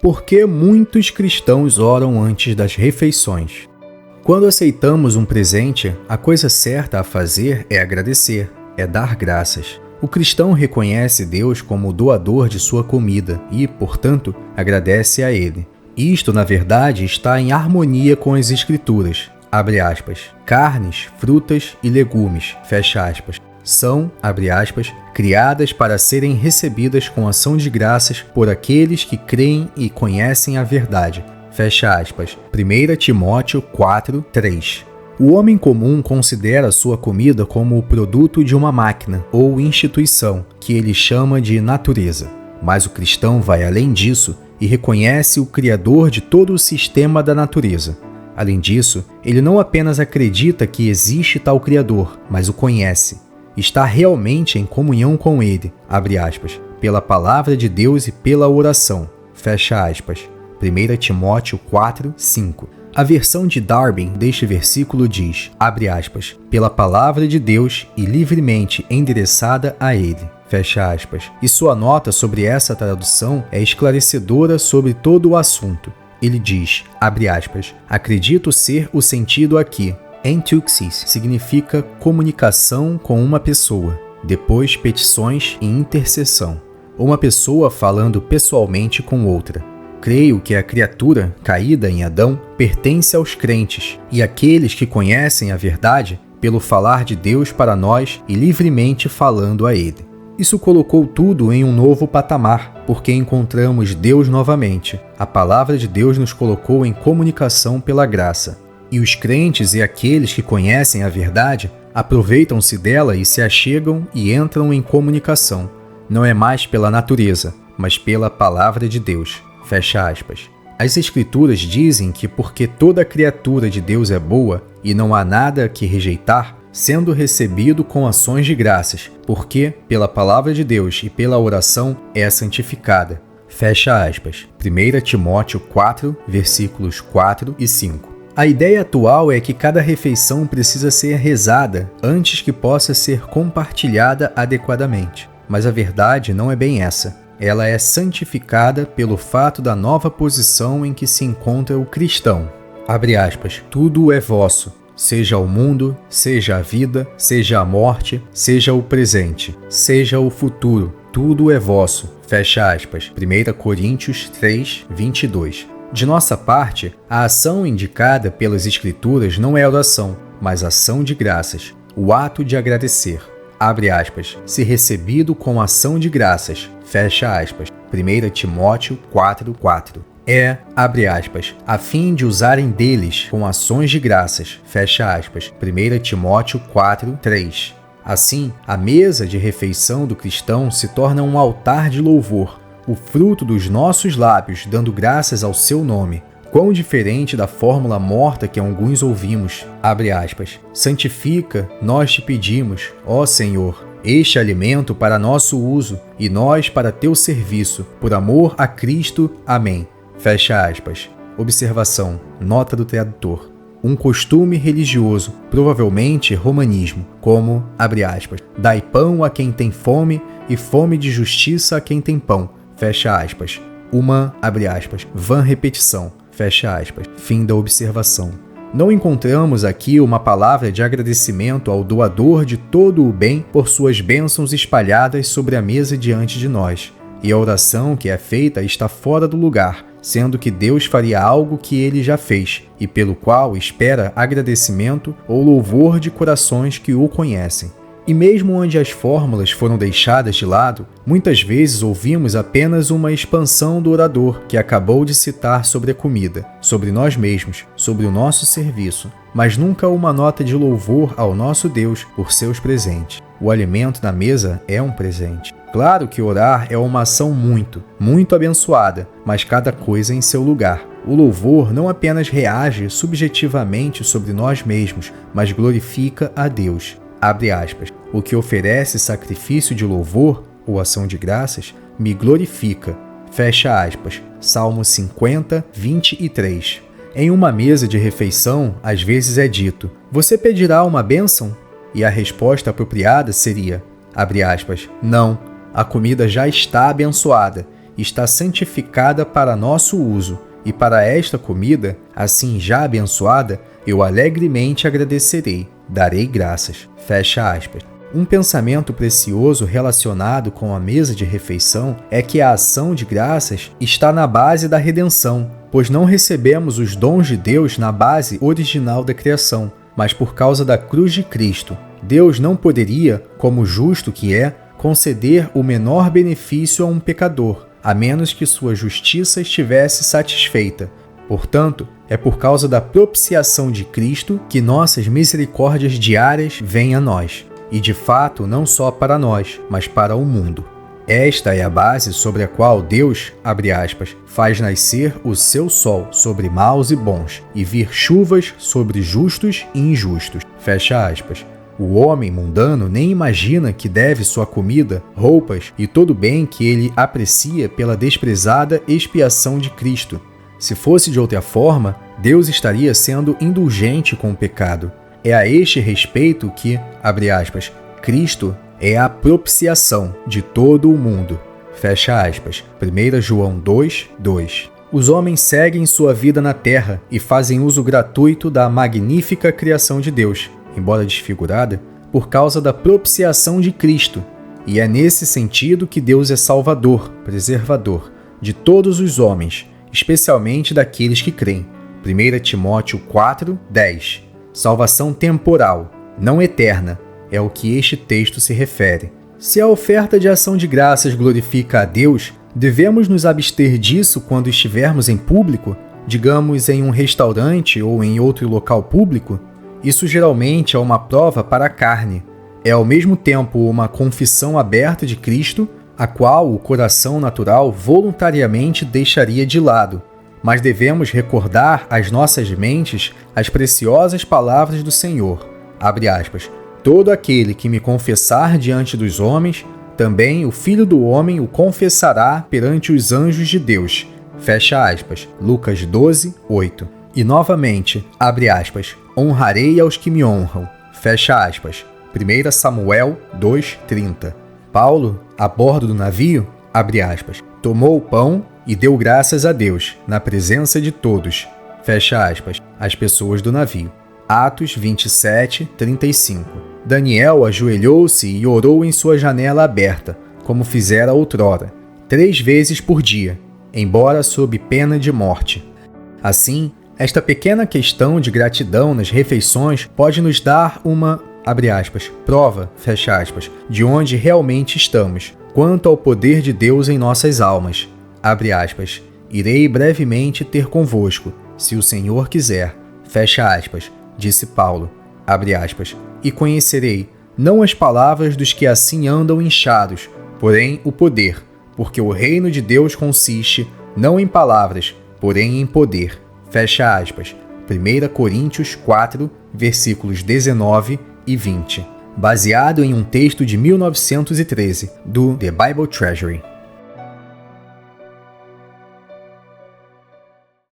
Por que muitos cristãos oram antes das refeições? Quando aceitamos um presente, a coisa certa a fazer é agradecer, é dar graças. O cristão reconhece Deus como o doador de sua comida e, portanto, agradece a Ele. Isto, na verdade, está em harmonia com as Escrituras. Abre aspas. Carnes, frutas e legumes, fecha aspas, são, abre aspas, criadas para serem recebidas com ação de graças por aqueles que creem e conhecem a verdade. Fecha aspas. 1 Timóteo 4:3. O homem comum considera sua comida como o produto de uma máquina ou instituição, que ele chama de natureza. Mas o cristão vai além disso e reconhece o Criador de todo o sistema da natureza. Além disso, ele não apenas acredita que existe tal Criador, mas o conhece. Está realmente em comunhão com ele, abre aspas, pela palavra de Deus e pela oração, fecha aspas. 1 Timóteo 4:5. A versão de Darby deste versículo diz, abre aspas, pela palavra de Deus e livremente endereçada a ele, fecha aspas. E sua nota sobre essa tradução é esclarecedora sobre todo o assunto. Ele diz, abre aspas, acredito ser o sentido aqui. Enteuxis significa comunicação com uma pessoa, depois petições e intercessão. Uma pessoa falando pessoalmente com outra. Creio que a criatura, caída em Adão, pertence aos crentes e àqueles que conhecem a verdade pelo falar de Deus para nós e livremente falando a Ele. Isso colocou tudo em um novo patamar, porque encontramos Deus novamente. A palavra de Deus nos colocou em comunicação pela graça. E os crentes e aqueles que conhecem a verdade aproveitam-se dela e se achegam e entram em comunicação. Não é mais pela natureza, mas pela palavra de Deus. Fecha aspas. As Escrituras dizem que porque toda criatura de Deus é boa e não há nada que rejeitar, sendo recebido com ações de graças, porque, pela palavra de Deus e pela oração, é santificada. Fecha aspas. 1 Timóteo 4, versículos 4 e 5. A ideia atual é que cada refeição precisa ser rezada antes que possa ser compartilhada adequadamente. Mas a verdade não é bem essa. Ela é santificada pelo fato da nova posição em que se encontra o cristão. Abre aspas. Tudo é vosso, seja o mundo, seja a vida, seja a morte, seja o presente, seja o futuro. Tudo é vosso. Fecha aspas. 1 Coríntios 3, 22. De nossa parte, a ação indicada pelas Escrituras não é oração, mas ação de graças, o ato de agradecer. Abre aspas, se recebido com ação de graças, fecha aspas. 1 Timóteo 4:4. Abre aspas, a fim de usarem deles com ações de graças, fecha aspas. 1 Timóteo 4:3. Assim, a mesa de refeição do cristão se torna um altar de louvor, o fruto dos nossos lábios dando graças ao seu nome. Quão diferente da fórmula morta que alguns ouvimos. Abre aspas. Santifica, nós te pedimos, ó Senhor, este alimento para nosso uso e nós para teu serviço, por amor a Cristo. Amém. Fecha aspas. Observação. Nota do tradutor. Um costume religioso, provavelmente romanismo, como, abre aspas, dai pão a quem tem fome e fome de justiça a quem tem pão. Fecha aspas. Uma, abre aspas, vã repetição, fecha aspas, fim da observação. Não encontramos aqui uma palavra de agradecimento ao doador de todo o bem por suas bênçãos espalhadas sobre a mesa diante de nós. E a oração que é feita está fora do lugar, sendo que Deus faria algo que ele já fez, e pelo qual espera agradecimento ou louvor de corações que o conhecem. E mesmo onde as fórmulas foram deixadas de lado, muitas vezes ouvimos apenas uma expansão do orador que acabou de citar sobre a comida, sobre nós mesmos, sobre o nosso serviço, mas nunca uma nota de louvor ao nosso Deus por seus presentes. O alimento na mesa é um presente. Claro que orar é uma ação muito abençoada, mas cada coisa em seu lugar. O louvor não apenas reage subjetivamente sobre nós mesmos, mas glorifica a Deus. Abre aspas, o que oferece sacrifício de louvor ou ação de graças, me glorifica. Fecha aspas. Salmo 50, 23. Em uma mesa de refeição, às vezes é dito, você pedirá uma bênção? E a resposta apropriada seria, abre aspas, não, a comida já está abençoada, está santificada para nosso uso, e para esta comida, assim já abençoada, eu alegremente agradecerei, darei graças. Fecha aspas. Um pensamento precioso relacionado com a mesa de refeição é que a ação de graças está na base da redenção, pois não recebemos os dons de Deus na base original da criação, mas por causa da cruz de Cristo. Deus não poderia, como justo que é, conceder o menor benefício a um pecador, a menos que sua justiça estivesse satisfeita. Portanto, é por causa da propiciação de Cristo que nossas misericórdias diárias vêm a nós, e de fato não só para nós, mas para o mundo. Esta é a base sobre a qual Deus, abre aspas, faz nascer o seu sol sobre maus e bons, e vir chuvas sobre justos e injustos. Fecha aspas. O homem mundano nem imagina que deve sua comida, roupas e todo o bem que ele aprecia pela desprezada expiação de Cristo. Se fosse de outra forma, Deus estaria sendo indulgente com o pecado. É a este respeito que, abre aspas, Cristo é a propiciação de todo o mundo. Fecha aspas. 1 João 2, 2. Os homens seguem sua vida na terra e fazem uso gratuito da magnífica criação de Deus, embora desfigurada, por causa da propiciação de Cristo. E é nesse sentido que Deus é salvador, preservador, de todos os homens, especialmente daqueles que creem. 1 Timóteo 4, 10. Salvação temporal, não eterna, é o que este texto se refere. Se a oferta de ação de graças glorifica a Deus, devemos nos abster disso quando estivermos em público, digamos em um restaurante ou em outro local público? Isso geralmente é uma prova para a carne. É ao mesmo tempo uma confissão aberta de Cristo, a qual o coração natural voluntariamente deixaria de lado. Mas devemos recordar às nossas mentes as preciosas palavras do Senhor. Abre aspas. Todo aquele que me confessar diante dos homens, também o Filho do Homem o confessará perante os anjos de Deus. Fecha aspas. Lucas 12, 8. E novamente, abre aspas, honrarei aos que me honram. Fecha aspas. 1 Samuel 2:30. Paulo, a bordo do navio, abre aspas, tomou o pão e deu graças a Deus, na presença de todos. Fecha aspas. As pessoas do navio. Atos 27:35. Daniel ajoelhou-se e orou em sua janela aberta, como fizera outrora, 3 vezes por dia, embora sob pena de morte. Assim, esta pequena questão de gratidão nas refeições pode nos dar uma, abre aspas, prova, fecha aspas, de onde realmente estamos, quanto ao poder de Deus em nossas almas. Abre aspas, irei brevemente ter convosco, se o Senhor quiser, fecha aspas, disse Paulo, abre aspas, e conhecerei, não as palavras dos que assim andam inchados, porém o poder, porque o reino de Deus consiste, não em palavras, porém em poder. Fecha aspas. 1 Coríntios 4, versículos 19 e 20. Baseado em um texto de 1913, do The Bible Treasury.